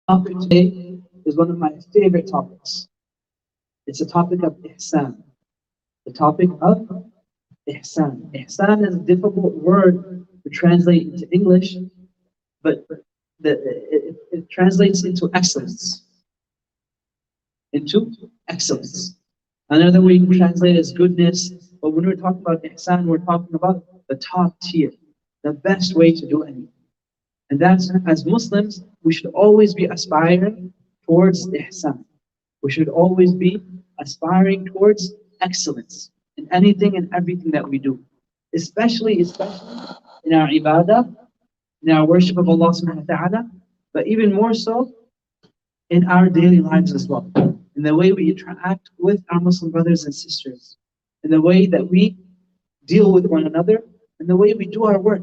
Topic today is one of my favorite topics. It's the topic of ihsan. The topic of ihsan. Ihsan is a difficult word to translate into English, but it translates into excellence. Into excellence. Another way you can translate it is goodness, but when we're talking about ihsan, we're talking about the top tier, the best way to do anything. And that's, as Muslims, we should always be aspiring towards ihsan. We should always be aspiring towards excellence in anything and everything that we do. Especially in our ibadah, in our worship of Allah subhanahu wa ta'ala, but even more so in our daily lives as well. In the way we interact with our Muslim brothers and sisters, in the way that we deal with one another, in the way we do our work,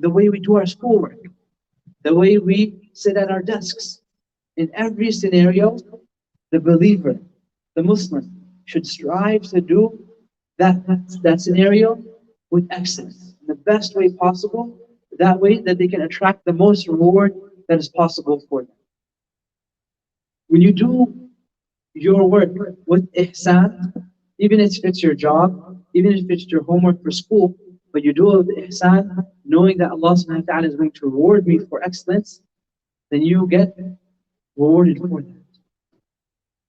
the way we do our schoolwork, the way we sit at our desks. In every scenario, the believer, the Muslim, should strive to do that scenario with excellence, in the best way possible, that way that they can attract the most reward that is possible for them. When you do your work with ihsan, even if it's your job, even if it's your homework for school, but you do it with ihsan, knowing that Allah subhanahu wa ta'ala is going to reward me for excellence, then you get rewarded for that.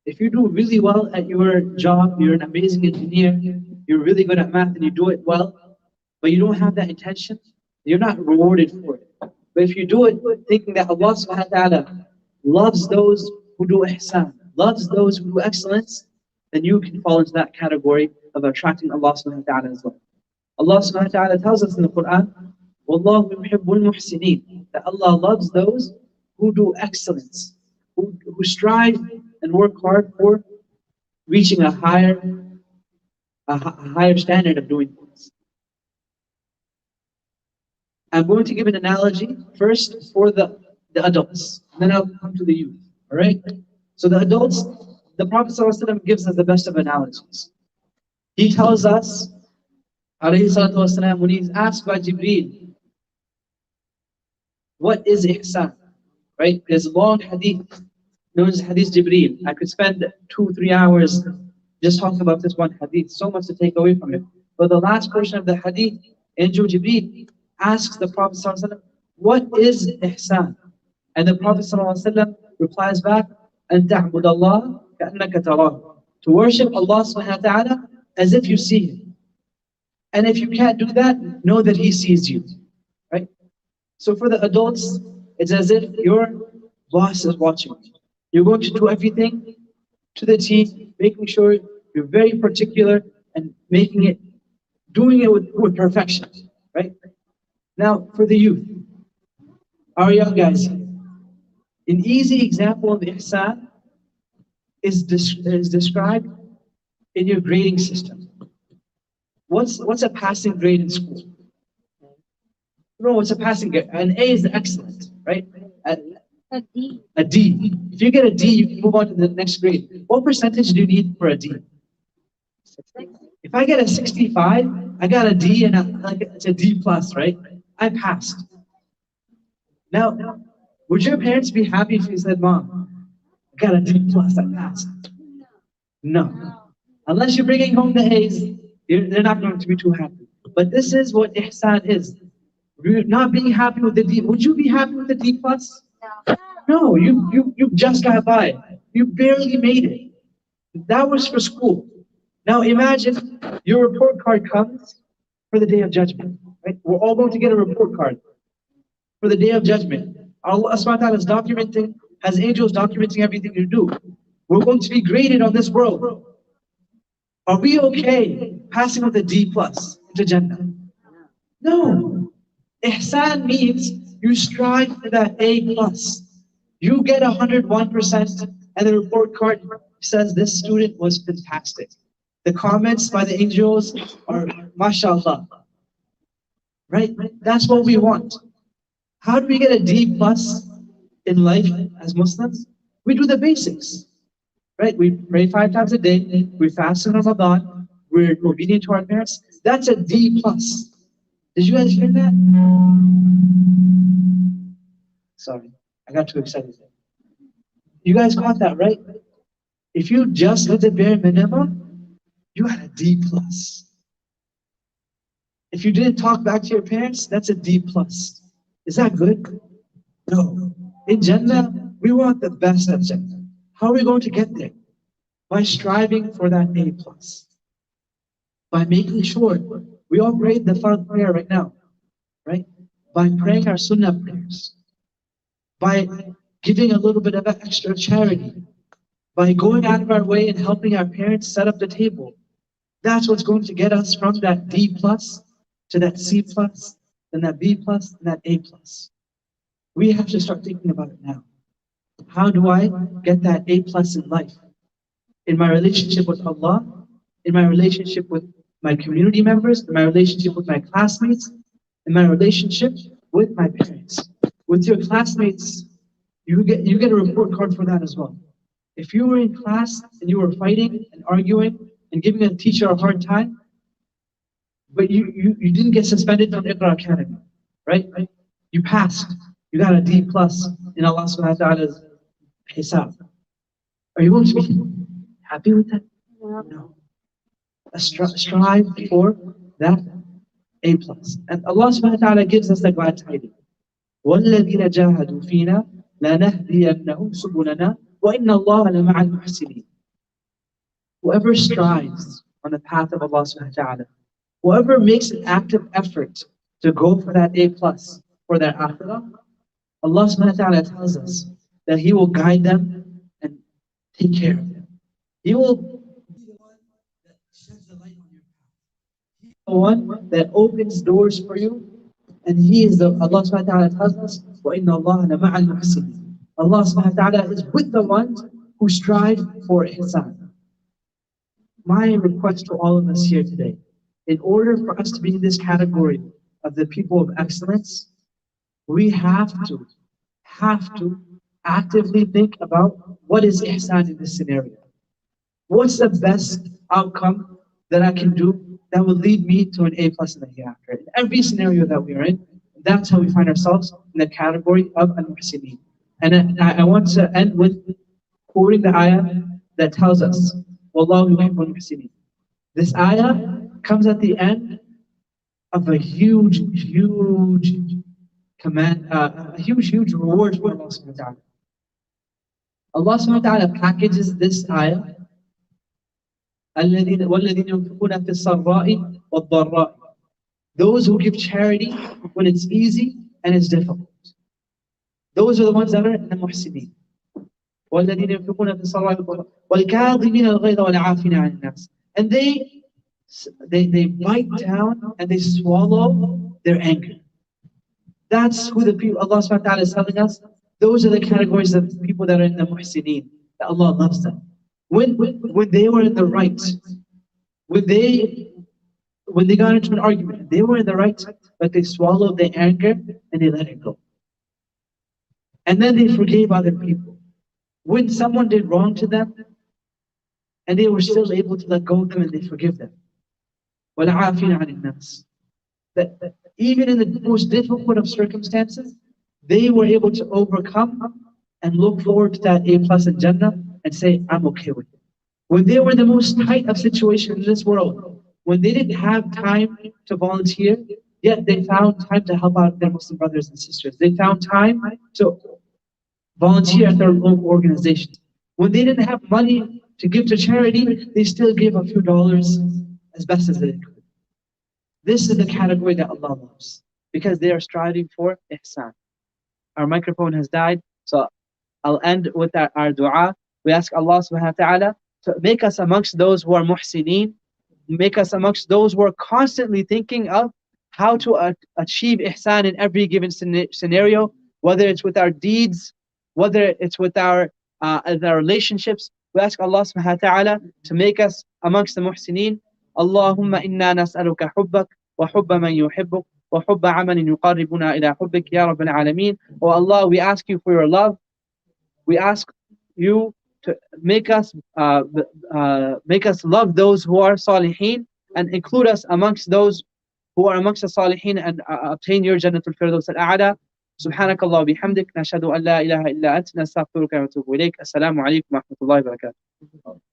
If you do really well at your job, you're an amazing engineer, you're really good at math and you do it well, but you don't have that intention, you're not rewarded for it. But if you do it thinking that Allah subhanahu wa ta'ala loves those who do ihsan, loves those who do excellence, then you can fall into that category of attracting Allah subhanahu wa ta'ala as well. Allah subhanahu wa ta'ala tells us in the Quran, وَاللَّهُ يُحِبُّ الْمُحْسِنِينَ, that Allah loves those who do excellence, who strive and work hard for reaching a higher standard of doing things. I'm going to give an analogy first for the adults, and then I'll come to the youth. All right? So the adults, the Prophet ﷺ gives us the best of analogies. He tells us, alayhi salatu wasalam, when he's asked by Jibreel, what is ihsan? Right? There's a long hadith known as Hadith Jibreel. I could spend 2-3 hours just talking about this one hadith, so much to take away from it. But the last portion of the hadith, Angel Jibreel asks the Prophet ﷺ, what is ihsan? And the Prophet ﷺ replies back, أَن تَعْبُدَ اللَّهَ كَأَنَّكَ تَرَاهُ, to worship Allah subhanahu wa ta'ala as if you see Him. And if you can't do that, know that He sees you. Right? So for the adults, it's as if your boss is watching you. You're going to do everything to the T, making sure you're very particular and doing it with perfection. Right? Now, for the youth, our young guys, an easy example of ihsan is described in your grading system. What's a passing grade in school? No, what's a passing grade? An A is excellent, right? A D. A D. If you get a D, you can move on to the next grade. What percentage do you need for a D? If I get a 65, I got a D and it's a D plus, right? I passed. Now, would your parents be happy if you said, Mom, I got a D plus, I passed? No. Unless you're bringing home the A's, they're not going to be too happy. But this is what ihsan is. You're not being happy with the D. Would you be happy with the D plus? No, you just got by. You barely made it. That was for school. Now imagine your report card comes for the Day of Judgment. Right? We're all going to get a report card for the Day of Judgment. Allah subhanahu wa ta'ala is documenting, has angels documenting everything you do. We're going to be graded on this world. Are we okay passing with a D plus into Jannah? No. Ihsan means you strive for that A plus. You get 101% and the report card says this student was fantastic. The comments by the angels are mashallah. Right? That's what we want. How do we get a D plus in life as Muslims? We do the basics. Right? We pray 5 times a day, we fast in Ramadan, we're obedient to our parents. That's a D plus. Did you guys hear that? Sorry, I got too excited. You guys caught that, right? If you just did the bare minimum, you had a D plus. If you didn't talk back to your parents, that's a D plus. Is that good? No. In Jannah, we want the best of Jannah. How are we going to get there? By striving for that A plus. By making sure we all prayed the Fard prayer right now, right? By praying our Sunnah prayers. By giving a little bit of extra charity. By going out of our way and helping our parents set up the table. That's what's going to get us from that D plus to that C plus, then that B plus, and that A plus. We have to start thinking about it now. How do I get that A plus in life? In my relationship with Allah, in my relationship with my community members, in my relationship with my classmates, in my relationship with my parents. With your classmates, you get a report card for that as well. If you were in class and you were fighting and arguing and giving a teacher a hard time, but you didn't get suspended from Iqra Academy, right? You passed. You got a D plus in Allah subhanahu wa ta'ala's hisab. Are you going to be happy with that? No. Strive for that A plus. And Allah subhanahu wa ta'ala gives us the glad tidings. وَالَّذِينَ جَاهَدُوا فِينَا لَنَهْدِيَنَّهُمْ سُبُلَنَا وَإِنَّ اللَّهَ لَمَعَ الْمُحْسِنِينَ. Whoever strives on the path of Allah subhanahu wa ta'ala, whoever makes an active effort to go for that A plus, for their akhirah, Allah subhanahu wa ta'ala tells us that He will guide them and take care of them. He will be the one that sheds the light on your path. He is the one that opens doors for you. And He is Allah subhanahu wa ta'ala tells us, وَإِنَّ اللَّهَ لَمَعَ الْمُحْسِنِينَ. Allah subhanahu wa ta'ala is with the ones who strive for ihsan. My request to all of us here today, in order for us to be in this category of the people of excellence, we have to actively think about what is ihsan in this scenario. What's the best outcome that I can do that will lead me to an A plus in the hereafter? In every scenario that we are in, that's how we find ourselves in the category of al-muhsinin. And I want to end with quoting the ayah that tells us, Wallahu yuhibbul muhsinin. This ayah comes at the end of a huge command, a huge reward for Allah subhanahu wa ta'ala. Allah subhanahu wa ta'ala packages this ayah, وَالَّذِينَ يُنْفِقُونَ فِي السَّرَّاءِ وَالضَّرَّاءِ. Those who give charity when it's easy and it's difficult. Those are the ones that are in the muhsinin. وَالَّذِينَ يُنْفِقُونَ فِي السَّرَّاءِ وَالضَّرَّاءِ وَالْكَاظِمِينَ الْغَيْظَ وَالْعَافِينَ عَنِ النَّاسِ. And they bite down and they swallow their anger. That's who the people Allah subhanahu wa ta'ala is telling us. Those are the categories of people that are in the muhsinin, that Allah loves them. When they were in the right, when they got into an argument, they were in the right, but they swallowed their anger and they let it go. And then they forgave other people. When someone did wrong to them, and they were still able to let go of them and they forgive them. وَالْعَافِينَ عَنِ النَّاسِ. That even in the most difficult of circumstances, they were able to overcome and look forward to that A plus in Jannah and say, I'm okay with it. When they were in the most tight of situation in this world, when they didn't have time to volunteer, yet they found time to help out their Muslim brothers and sisters. They found time to volunteer at their local organizations. When they didn't have money to give to charity, they still gave a few dollars as best as they could. This is the category that Allah loves, because they are striving for ihsan. Our microphone has died, so I'll end with our dua. We ask Allah subhanahu wa ta'ala to make us amongst those who are muhsinin, make us amongst those who are constantly thinking of how to achieve ihsan in every given scenario, whether it's with our deeds, whether it's with our relationships. We ask Allah subhanahu wa ta'ala to make us amongst the muhsinin. Allahumma inna nas'aluka hubbak wa hubba man yuhibbuk wa hubba amalin yuqarribuna ila hubbik ya Rabbil Alameen. Oh Allah, we ask you for your love. We ask you to make us love those who are salihin and include us amongst those who are amongst the salihin and obtain your Jannatul Firdaus al-A'la. سبحانك الله وبحمدك نشهد أن لا إله إلا أنت نستغفرك ونتوب إليك. السلام عليكم ورحمة الله وبركاته.